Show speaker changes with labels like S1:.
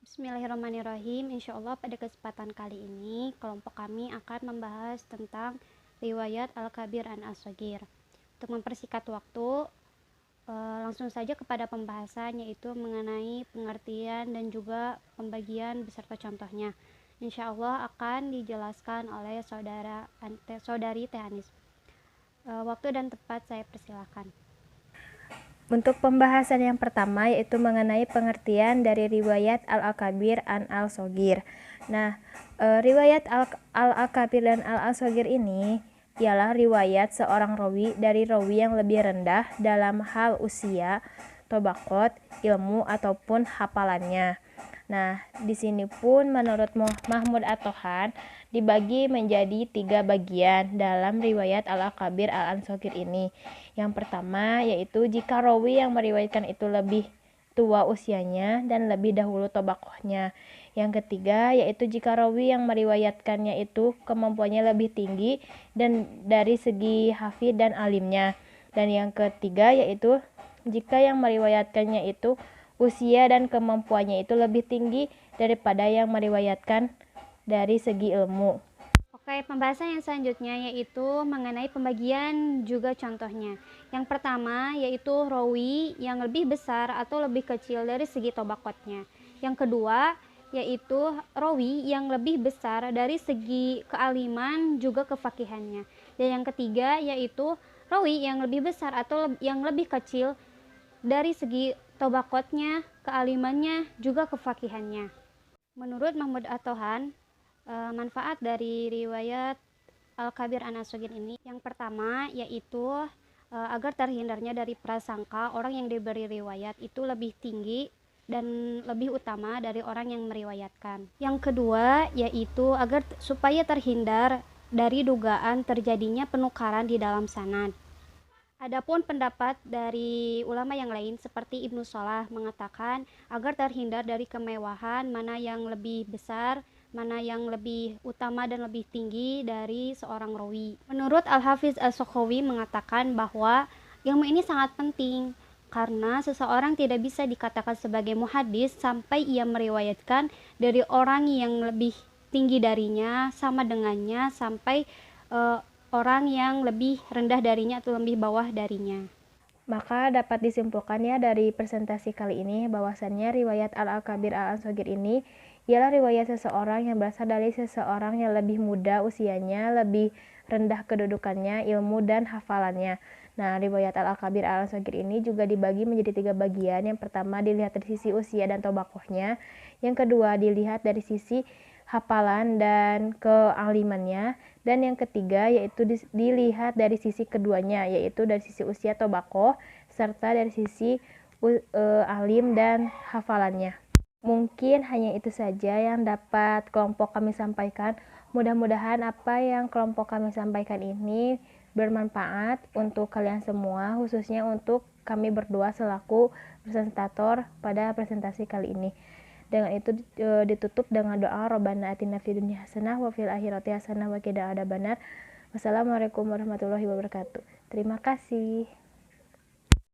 S1: Bismillahirrahmanirrahim. Insya Allah pada kesempatan kali ini kelompok kami akan membahas tentang riwayat Al-Kabir an As-Shaghir. Untuk mempersingkat waktu, langsung saja kepada pembahasan, yaitu mengenai pengertian dan juga pembagian beserta contohnya. Insya Allah akan dijelaskan oleh saudari Teh Anis. Waktu dan tempat saya persilakan.
S2: Untuk pembahasan yang pertama yaitu mengenai pengertian dari riwayat Al-Akabir an Al-Shaghir. Nah, riwayat Al-Akabir dan Al-Shaghir ini ialah riwayat seorang rawi dari rawi yang lebih rendah dalam hal usia, tobaqot, ilmu ataupun hafalannya. Nah, di sini pun menurut Mahmud At-Tohan dibagi menjadi 3 bagian dalam riwayat Al-Akabir Al-Shaghir ini. Yang pertama yaitu jika rawi yang meriwayatkan itu lebih tua usianya dan lebih dahulu tobaqohnya. Yang ketiga yaitu jika rawi yang meriwayatkannya itu kemampuannya lebih tinggi dan dari segi hafid dan alimnya. Dan yang ketiga yaitu jika yang meriwayatkannya itu usia dan kemampuannya itu lebih tinggi daripada yang meriwayatkan dari segi ilmu.
S1: Oke, pembahasan yang selanjutnya yaitu mengenai pembagian juga contohnya. Yang pertama yaitu rawi yang lebih besar atau lebih kecil dari segi tobaqotnya. Yang kedua yaitu rawi yang lebih besar dari segi kealiman juga kefakihannya. Dan yang ketiga yaitu rawi yang lebih besar atau yang lebih kecil dari segi tobaqotnya, kealimannya juga kefakihannya. Menurut Mahmud At-Tohan, manfaat dari riwayat Al-Kabir an As-Shaghir ini yang pertama yaitu agar terhindarnya dari prasangka orang yang diberi riwayat itu lebih tinggi dan lebih utama dari orang yang meriwayatkan. Yang kedua yaitu agar supaya terhindar dari dugaan terjadinya penukaran di dalam sanad. Adapun pendapat dari ulama yang lain seperti Ibnu Shalah mengatakan agar terhindar dari kemewahan mana yang lebih besar, mana yang lebih utama dan lebih tinggi dari seorang rawi. Menurut Al-Hafiz As-Sakhawi mengatakan bahwa ilmu ini sangat penting karena seseorang tidak bisa dikatakan sebagai muhadis sampai ia meriwayatkan dari orang yang lebih tinggi darinya, sama dengannya, sampai orang yang lebih rendah darinya atau lebih bawah darinya.
S2: Maka dapat disimpulkannya dari presentasi kali ini bahwasannya riwayat Al-Akabir Al-Shaghir ini ialah riwayat seseorang yang berasal dari seseorang yang lebih muda usianya, lebih rendah kedudukannya, ilmu dan hafalannya. Nah, riwayat Al-Akabir Al-Shaghir ini juga dibagi menjadi 3 bagian. Yang pertama dilihat dari sisi usia dan tobaqohnya. Yang kedua dilihat dari sisi hafalan dan kealimannya, dan yang ketiga yaitu dilihat dari sisi keduanya, yaitu dari sisi usia tobaqoh serta dari sisi alim dan hafalannya. Mungkin hanya itu saja yang dapat kelompok kami sampaikan. Mudah-mudahan apa yang kelompok kami sampaikan ini bermanfaat untuk kalian semua, khususnya untuk kami berdua selaku presentator pada presentasi kali ini. Dengan itu ditutup dengan doa Rabbana atina fid dunya hasanah wa fil akhirati hasanah wa qina adzabannar. Wassalamualaikum warahmatullahi wabarakatuh. Terima kasih.